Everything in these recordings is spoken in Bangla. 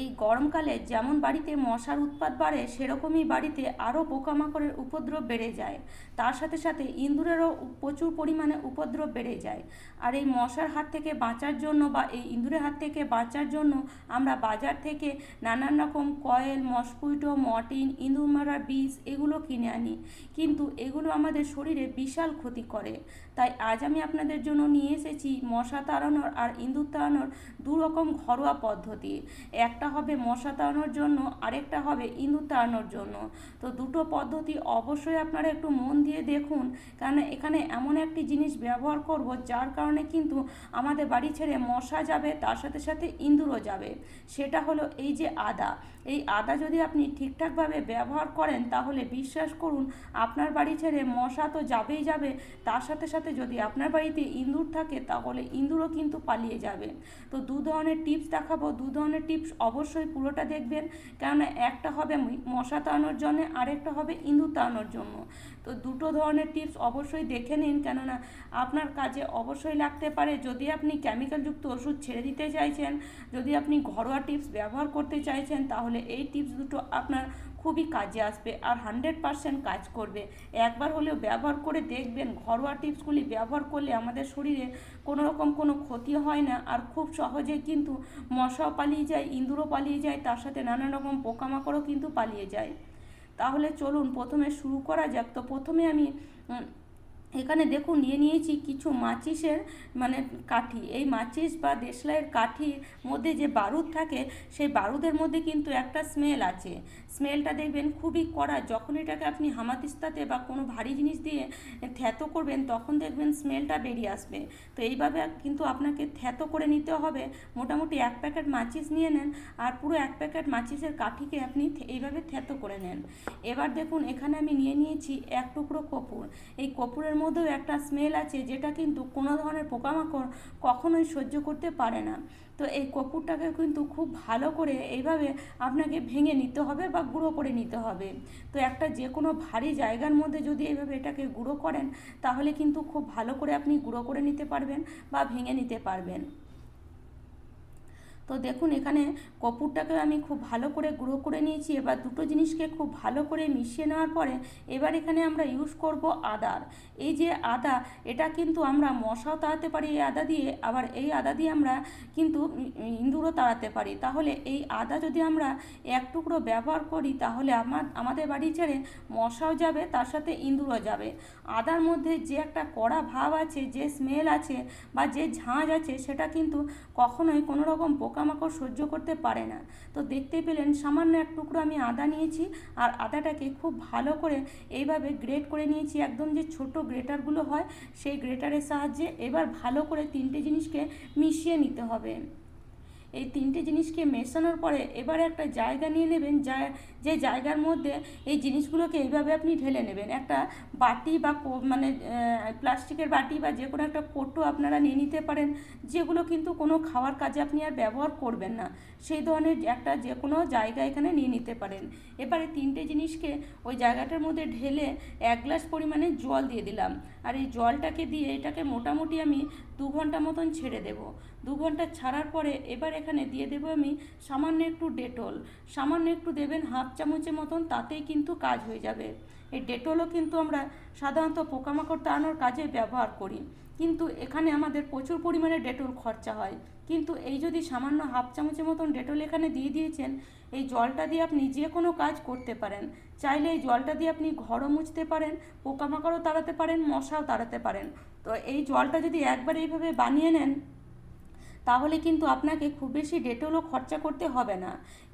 এই গরমকালে যেমন বাড়িতে মশার উৎপাত বাড়ে, সেরকমই বাড়িতে আরও পোকামাকড়ের উপদ্রব বেড়ে যায়। তার সাথে সাথে ইঁদুরেরও প্রচুর পরিমাণে উপদ্রব বেড়ে যায়। আর এই মশার হাত থেকে বাঁচার জন্য বা এই ইঁদুরের হাত থেকে বাঁচার জন্য আমরা বাজার থেকে নানান রকম কয়েল, মসকুইটো, মর্টিন, ইঁদুর মারার বিষ এগুলো কিনে আনি, কিন্তু এগুলো আমাদের শরীরে বিশাল ক্ষতি করে। তাই আজ আমি আপনাদের জন্য নিয়ে এসেছি মশা তাড়ানোর আর ইঁদুর তাড়ানোর দু রকম ঘরোয়া পদ্ধতি। একটা হবে মশা তাড়ানোর জন্য, আরেকটা হবে ইঁদুর তাড়ানোর জন্য। তো দুটো পদ্ধতি অবশ্যই আপনারা একটু মন দিয়ে দেখুন, কারণ এখানে এমন একটি জিনিস ব্যবহার করব যার কারণে কিন্তু আমাদের বাড়ি ছেড়ে মশা যাবে, তার সাথে সাথে ইঁদুরও যাবে। সেটা হলো এই যে আদা। এই আদা যদি আপনি ঠিকঠাকভাবে ব্যবহার করেন তাহলে বিশ্বাস করুন আপনার বাড়ি ছেড়ে মশা তো যাবেই যাবে, তার সাথে সাথে যদি আপনার বাড়িতে ইঁদুর থাকে তাহলে ইঁদুরও কিন্তু পালিয়ে যাবে। তো দু ধরনের টিপস দেখাবো, দু ধরনের টিপস অবশ্যই পুরোটা দেখবেন, কেননা একটা হবে মশা তাড়ানোর জন্য, আরেকটা হবে ইঁদুর তাড়ানোর জন্য। তো দুটো ধরনের টিপস অবশ্যই দেখে নিন, কেননা আপনার কাজে অবশ্যই লাগতে পারে। যদি আপনি কেমিক্যালযুক্ত ওষুধ ছেড়ে দিতে চাইছেন, যদি আপনি ঘরোয়া টিপস ব্যবহার করতে চাইছেন, তাহলে এই টিপস দুটো আপনার খুবই কাজে আসবে আর 100% কাজ করবে। একবার হলেও ব্যবহার করে দেখবেন, ঘরোয়া টিপসগুলি ব্যবহার করলে আমাদের শরীরে কোনো রকম কোনো ক্ষতি হয় না, আর খুব সহজে কিন্তু মশাও পালিয়ে যায়, ইঁদুরও পালিয়ে যায়, তার সাথে নানা রকম পোকামাকড়ও কিন্তু পালিয়ে যায়। তাহলে চলুন প্রথমে শুরু করা যাক। তো প্রথমে আমি এখানে দেখুন নিয়ে নিয়েছি কিছু মাচিসের মানে কাঠি। এই মাচিস বা দেশলাইয়ের কাঠির মধ্যে যে বারুদ থাকে, সেই বারুদের মধ্যে কিন্তু একটা স্মেল আছে। স্মেলটা দেখবেন খুবই কড়া। যখন এটাকে আপনি হামাতিস্তাতে বা কোনো ভারী জিনিস দিয়ে থ্যাতো করবেন, তখন দেখবেন স্মেলটা বেরিয়ে আসবে। তো এইভাবে কিন্তু আপনাকে থ্যাতো করে নিতে হবে। মোটামুটি 1 প্যাকেট মাচিস নিয়ে নেন, আর পুরো 1 প্যাকেট মাচিসের কাঠিকে আপনি এইভাবে থ্যাতো করে নেন। এবার দেখুন এখানে আমি নিয়ে নিয়েছি 1 টুকরো কর্পূর। এই কর্পূরের মধ্যেও একটা স্মেল আছে, যেটা কিন্তু কোনো ধরনের পোকামাকড় কখনোই সহ্য করতে পারে না। তো এই কর্পূরটাকে কিন্তু খুব ভালো করে এইভাবে আপনাকে ভেঙে নিতে হবে বা গুঁড়ো করে নিতে হবে। তো একটা যে কোনো ভারী জায়গার মধ্যে যদি এইভাবে এটাকে গুঁড়ো করেন, তাহলে কিন্তু খুব ভালো করে আপনি গুঁড়ো করে নিতে পারবেন বা ভেঙে নিতে পারবেন। তো দেখুন এখানে কর্পূরটাকে আমি খুব ভালো করে গুঁড়ো করে নিয়েছি। এবার দুটো জিনিসকে খুব ভালো করে মিশিয়ে নেওয়ার পরে এবার এখানে আমরা ইউজ করব আদার। এই যে আদা, এটা কিন্তু আমরা মশাও তাড়াতে পারি এই আদা দিয়ে, আবার এই আদা দিয়ে আমরা কিন্তু ইঁদুরও তাড়াতে পারি। তাহলে এই আদা যদি আমরা 1 টুকরো ব্যবহার করি, তাহলে আমাদের বাড়ি ছেড়ে মশাও যাবে, তার সাথে ইঁদুরও যাবে। আদার মধ্যে যে একটা কড়া ভাব আছে, যে স্মেল আছে বা যে ঝাঁঝ আছে, সেটা কিন্তু কখনোই কোনো রকম পোকামাকড় সহ্য করতে পারে না। তো দেখতেই পেলেন সামান্য 1 টুকরো আমি আদা নিয়েছি, আর আদাটাকে খুব ভালো করে এইভাবে গ্রেট করে নিয়েছি। একদম যে ছোট গ্রেটারগুলো হয়, সেই গ্রেটারের সাহায্যে এবার ভালো করে 3টে জিনিসকে মিশিয়ে নিতে হবে। এই 3টে জিনিসকে মেশানোর পরে এবারে একটা জায়গা নিয়ে নেবেন, যে জায়গার মধ্যে এই জিনিসগুলোকে এইভাবে আপনি ঢেলে নেবেন। একটা বাটি বা মানে প্লাস্টিকের বাটি বা যে কোনো একটা কৌটো আপনারা নিয়ে নিতে পারেন, যেগুলো কিন্তু কোনো খাওয়ার কাজে আপনি আর ব্যবহার করবেন না, সেই ধরনের একটা যে কোনো জায়গা এখানে নিয়ে নিতে পারেন। এবারে 3টে জিনিসকে ওই জায়গাটার মধ্যে ঢেলে 1 গ্লাস পরিমাণে জল দিয়ে দিলাম। আর এই জলটাকে দিয়ে এটাকে মোটামুটি আমি 2 ঘন্টা মতন ছেড়ে দেব। 2 ঘন্টা ছাড়ার পরে এবার এখানে দিয়ে দেবো আমি সামান্য একটু ডেটল। সামান্য একটু দেবেন, 1/2 চামচের মতন, তাতেই কিন্তু কাজ হয়ে যাবে। এই ডেটলও কিন্তু আমরা সাধারণত পোকামাকড় তাড়ানোর কাজে ব্যবহার করি, কিন্তু এখানে আমাদের প্রচুর পরিমাণে ডেটল খরচা হয়। কিন্তু এই যদি সামান্য 1/2 চামচের মতন ডেটল এখানে দিয়ে দিয়েছেন, এই জলটা দিয়ে আপনি যে কোনো কাজ করতে পারেন। চাইলে এই জলটা দিয়ে আপনি ঘরও মুছতে পারেন, পোকামাকড়ও তাড়াতে পারেন, মশাও তাড়াতে পারেন। তো এই জলটা যদি একবার এইভাবে বানিয়ে নেন, তাহলে কিন্তু আপনাকে খুব বেশি ডেটলও খরচা করতে হবে না।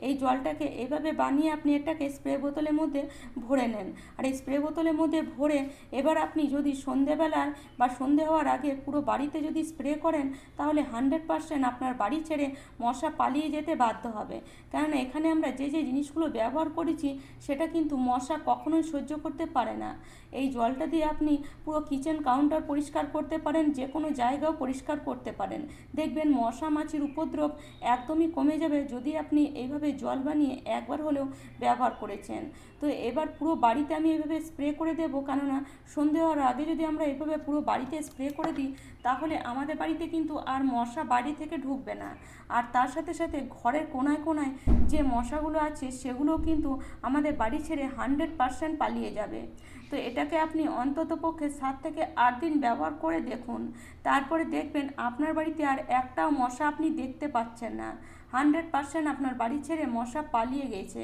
এই জলটাকে এভাবে বানিয়ে আপনি এটাকে স্প্রে বোতলের মধ্যে ভরে নেন। আর এই স্প্রে বোতলের মধ্যে ভরে এবার আপনি যদি সন্ধেবেলায় বা সন্ধে হওয়ার আগে পুরো বাড়িতে যদি স্প্রে করেন, তাহলে 100% আপনার বাড়ি ছেড়ে মশা পালিয়ে যেতে বাধ্য হবে। কারণ এখানে আমরা যে যে জিনিসগুলো ব্যবহার করেছি, সেটা কিন্তু মশা কখনোই সহ্য করতে পারে না। এই জলটা দিয়ে আপনি পুরো কিচেন কাউন্টার পরিষ্কার করতে পারেন, যে কোনো জায়গাও পরিষ্কার করতে পারেন। দেখবেন মশা মাছির উপদ্রব একদমই কমে যাবে যদি আপনি এইভাবে জল বানিয়ে একবার হলেও ব্যবহার করেছেন। তো এবার পুরো বাড়িতে আমি এভাবে স্প্রে করে দেবো, কেননা সন্ধে হওয়ার আগে যদি আমরা এভাবে পুরো বাড়িতে স্প্রে করে দিই তাহলে আমাদের বাড়িতে কিন্তু আর মশা বাড়ি থেকে ঢুকবে না। আর তার সাথে সাথে ঘরের কোনায় কোনায় যে মশাগুলো আছে সেগুলোও কিন্তু আমাদের বাড়ি ছেড়ে 100% পালিয়ে যাবে। তো এটাকে আপনি অন্ততপক্ষে 7 থেকে 8 দিন ব্যবহার করে দেখুন, তারপরে দেখবেন আপনার বাড়িতে আর একটাও মশা আপনি দেখতে পাচ্ছেন না। 100% আপনার বাড়ি ছেড়ে মশা পালিয়ে গেছে।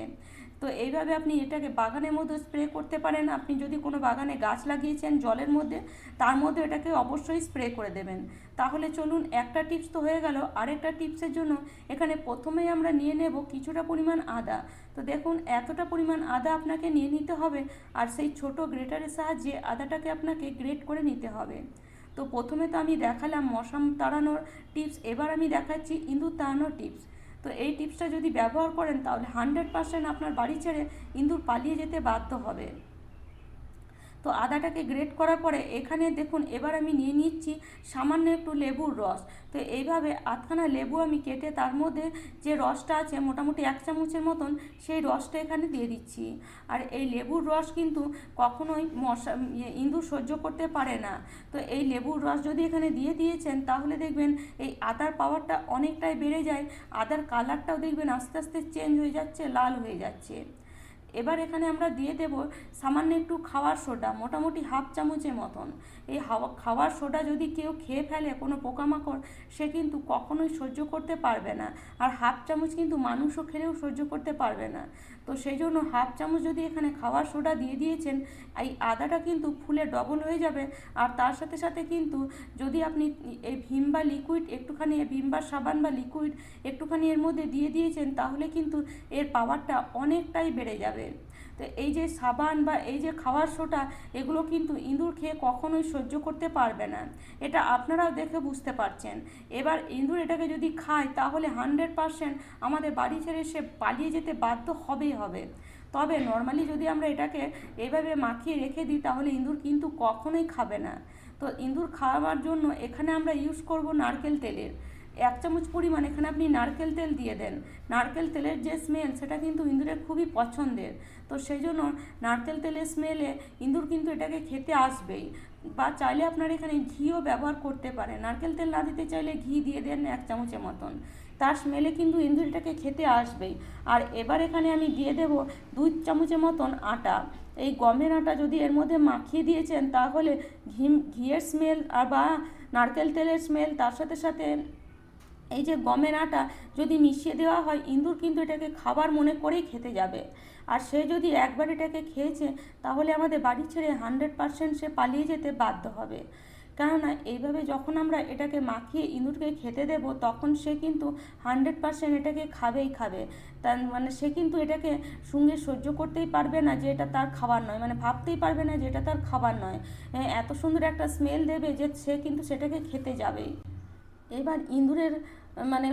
তো এইভাবে আপনি এটাকে বাগানের মধ্যে স্প্রে করতে পারেন। আপনি যদি কোনো বাগানে গাছ লাগিয়েছেন জলের মধ্যে, তার মধ্যে এটাকে অবশ্যই স্প্রে করে দেবেন। তাহলে চলুন, একটা টিপস তো হয়ে গেল। আরেকটা টিপসের জন্য এখানে প্রথমেই আমরা নিয়ে নেব কিছুটা পরিমাণ আদা। তো দেখুন, এতটা পরিমাণ আদা আপনাকে নিয়ে নিতে হবে, আর সেই ছোট গ্রেটারের সাহায্যে আদাটাকে আপনাকে গ্রেট করে নিতে হবে। তো প্রথমে তো আমি দেখালাম মশা তাড়ানোর টিপস, এবার আমি দেখাচ্ছি ইঁদুর তাড়ানোর টিপস। তো এই টিপসটা যদি ব্যবহার করেন তাহলে 100% আপনার বাড়ি ছেড়ে ইঁদুর পালিয়ে যেতে বাধ্য হবে। তো আদাটাকে গ্রেট করার পরে এখানে দেখুন এবার আমি নিয়ে নিচ্ছি সামান্য একটু লেবুর রস। তো এইভাবে আধখানা লেবু আমি কেটে তার মধ্যে যে রসটা আছে মোটামুটি 1 চামচের মতন, সেই রসটা এখানে দিয়ে দিচ্ছি। আর এই লেবুর রস কিন্তু কখনোই ইঁদুর সহ্য করতে পারে না। তো এই লেবুর রস যদি এখানে দিয়ে দিয়েছেন তাহলে দেখবেন এই আদার পাওয়ারটা অনেকটাই বেড়ে যায়। আদার কালারটাও দেখবেন আস্তে আস্তে চেঞ্জ হয়ে যাচ্ছে, লাল হয়ে যাচ্ছে। এবার এখানে আমরা দিয়ে দেব সামান্য একটু খাওয়ার সোডা, মোটামুটি 1/2 চামচের মতন। এই খাওয়ার সোডা যদি কেউ খেয়ে ফেলে কোনো পোকামাকড়, সে কিন্তু কখনোই সহ্য করতে পারবে না। আর 1/2 চামচ কিন্তু মানুষও খেলেও সহ্য করতে পারবে না। তো সেই জন্য 1/2 চামচ যদি এখানে খাওয়ার সোডা দিয়ে দিয়েছেন, এই আদাটা কিন্তু ফুলে ডবল হয়ে যাবে। আর তার সাথে সাথে কিন্তু যদি আপনি এই ভিম বা লিকুইড একটুখানি, ভিম বা সাবান বা লিকুইড একটুখানি এর মধ্যে দিয়ে দিয়েছেন, তাহলে কিন্তু এর পাওয়ারটা অনেকটাই বেড়ে যাবে। তো এই যে সাবান বা এই যে খাওয়ার সোডা, এগুলো কিন্তু ইঁদুর খেয়ে কখনোই সহ্য করতে পারবে না। এটা আপনারাও দেখে বুঝতে পারছেন। এবার ইঁদুর এটাকে যদি খায় তাহলে 100% আমাদের বাড়ি ছেড়ে সে পালিয়ে যেতে বাধ্য হবেই হবে। তবে নর্মালি যদি আমরা এটাকে এইভাবে মাখিয়ে রেখে দিই তাহলে ইঁদুর কিন্তু কখনোই খাবে না। তো ইঁদুর খাওয়ার জন্য এখানে আমরা ইউজ করব নারকেল তেলের 1 চামচ পরিমাণ এখানে আপনি নারকেল তেল দিয়ে দেন। নারকেল তেলের যে স্মেল সেটা কিন্তু ইঁদুরের খুবই পছন্দের। তো সেই জন্য নারকেল তেলের স্মেলে ইঁদুর কিন্তু এটাকে খেতে আসবেই। বা চাইলে আপনার এখানে ঘিও ব্যবহার করতে পারেন, নারকেল তেল না দিতে চাইলে ঘি দিয়ে দেন 1 চামচের মতন। তার স্মেলে কিন্তু ইঁদুর এটাকে খেতে আসবেই। আর এবার এখানে আমি দিয়ে দেব 2 চামচের মতন আটা। এই গমের আটা যদি এর মধ্যে মাখিয়ে দিয়েছেন তাহলে ঘিয়ের স্মেল আর বা নারকেল তেলের স্মেল, তার সাথে সাথে এই যে গমের আটা যদি মিশিয়ে দেওয়া হয়, ইঁদুর কিন্তু এটাকে খাবার মনে করেই খেতে যাবে। আর সে যদি একবার এটাকে খেয়েছে তাহলে আমাদের বাড়ি ছেড়ে 100% সে পালিয়ে যেতে বাধ্য হবে। কেননা এইভাবে যখন আমরা এটাকে মাখিয়ে ইঁদুরকে খেতে দেব তখন সে কিন্তু 100% এটাকে খাবেই খাবে। তার মানে সে কিন্তু এটাকে সঙ্গে সহ্য করতেই পারবে না যে এটা তার খাবার নয়, মানে ভাবতেই পারবে না যে এটা তার খাবার নয়। এত সুন্দর একটা স্মেল দেবে যে সে কিন্তু সেটাকে খেতে যাবেই। এবার ইঁদুরের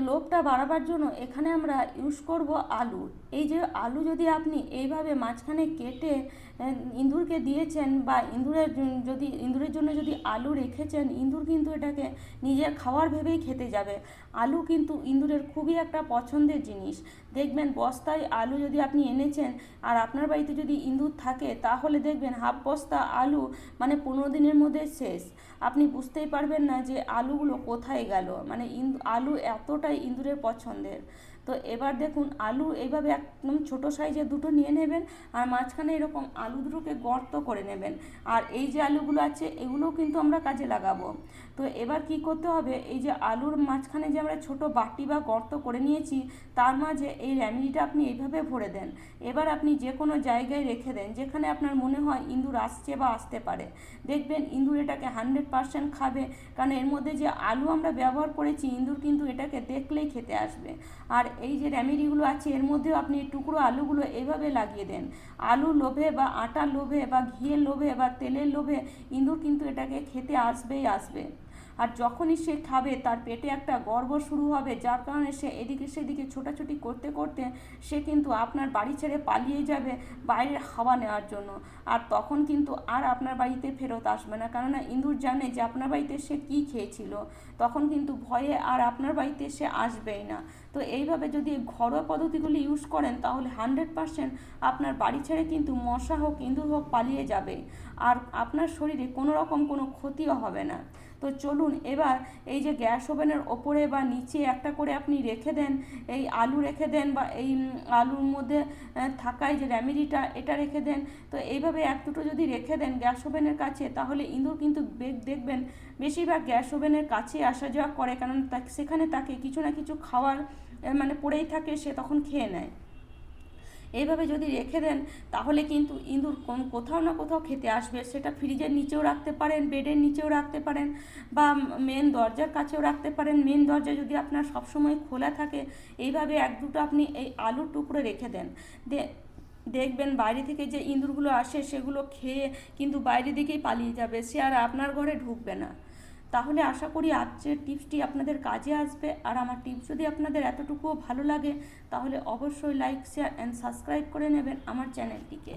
লোভটা বাড়াবার জন্য এখানে আমরা ইউজ করব আলু। এই যে আলু যদি আপনি এইভাবে মাঝখানে কেটে ইঁদুরকে দিয়েছেন বা ইঁদুরের জন্য যদি আলু রেখেছেন, ইঁদুর কিন্তু এটাকে নিজের খাওয়ার ভেবেই খেতে যাবে। আলু কিন্তু ইঁদুরের খুবই একটা পছন্দের জিনিস। দেখবেন বস্তায় আলু যদি আপনি এনেছেন আর আপনার বাড়িতে যদি ইঁদুর থাকে তাহলে দেখবেন 1/2 বস্তা আলু 15 দিনের মধ্যে শেষ। আপনি বুঝতেই পারবেন না যে আলুগুলো কোথায় গেল। আলু এতটাই ইঁদুরের পছন্দের। তো এবার দেখুন আলু এইভাবে একদম ছোটো সাইজের দুটো নিয়ে নেবেন আর মাঝখানে এরকম আলু দুটোকে গর্ত করে নেবেন। আর এই যে আলুগুলো আছে এগুলোও কিন্তু আমরা কাজে লাগাবো। তো এবার কি করতে হবে, এই যে আলুর মাঝখানে যে আমরা ছোটো বাটি বা গর্ত করে নিয়েছি তার মাঝে এই রেমেডিটা আপনি এইভাবে ভরে দেন। এবার আপনি যে কোনো জায়গায় রেখে দেন যেখানে আপনার মনে হয় ইঁদুর আসছে বা আসতে পারে। দেখবেন ইঁদুর এটাকে 100% খাবে, কারণ এর মধ্যে যে আলু আমরা ব্যবহার করেছি ইঁদুর কিন্তু এটাকে দেখলেই খেতে আসবে। আর এই যে রেমেডিগুলো আছে এর মধ্যেও আপনি টুকরো আলুগুলো এইভাবে লাগিয়ে দেন। আলুর লোভে বা আটার লোভে বা ঘিয়ের লোভে বা তেলের লোভে ইঁদুর কিন্তু এটাকে খেতে আসবেই আসবে। আর যখনই সে খাবে তার পেটে একটা গর্ব শুরু হবে, যার কারণে সে এদিকে সেদিকে ছোটাছুটি করতে করতে সে কিন্তু আপনার বাড়ি ছেড়ে পালিয়ে যাবে বাইরের হাওয়া নেওয়ার জন্য। আর তখন কিন্তু আর আপনার বাড়িতে ফেরত আসবে না, কেননা ইঁদুর জানে যে আপনার বাড়িতে সে কী খেয়েছিল। তখন কিন্তু ভয়ে আর আপনার বাড়িতে সে আসবেই না। তো এইভাবে যদি ঘরোয়া পদ্ধতিগুলি ইউজ করেন তাহলে 100% আপনার বাড়ি ছেড়ে কিন্তু মশা হোক ইঁদুর হোক পালিয়ে যাবে, আর আপনার শরীরে কোনো রকম কোনো ক্ষতিও হবে না। তো চলুন এবার এই যে গ্যাস ওভেনের ওপরে বা নিচে একটা করে আপনি রেখে দেন, এই আলু রেখে দেন বা এই আলুর মধ্যে থাকায় যে রেমেডিটা এটা রেখে দেন। তো এইভাবে এক দুটো যদি রেখে দেন গ্যাস ওভেনের কাছে, তাহলে ইঁদুর কিন্তু দেখবেন বেশিরভাগ গ্যাস ওভেনের কাছে আসা যাওয়া করে, কারণ সেখানে তাকে কিছু না কিছু খাওয়ার মানে পড়েই থাকে, সে তখন খেয়ে নেয়। এইভাবে যদি রেখে দেন তাহলে কিন্তু ইঁদুর কোথাও না কোথাও খেতে আসবে। সেটা ফ্রিজের নিচেও রাখতে পারেন, বেডের নিচেও রাখতে পারেন, বা মেন দরজার কাছেও রাখতে পারেন। মেন দরজা যদি আপনার সবসময় খোলা থাকে, এইভাবে এক দুটো আপনি এই আলুর টুকরো রেখে দেন। দেখবেন বাইরে থেকে যে ইঁদুরগুলো আসে সেগুলো খেয়ে কিন্তু বাইরের দিকেই পালিয়ে যাবে, সে আর আপনার ঘরে ঢুকবে না। তাহলে আশা করি আজকের টিপসটি আপনাদের কাজে আসবে। আর আমার টিপস যদি আপনাদের এতটুকুও ভালো লাগে তাহলে অবশ্যই লাইক শেয়ার অ্যান্ড সাবস্ক্রাইব করে নেবেন আমার চ্যানেলটিকে।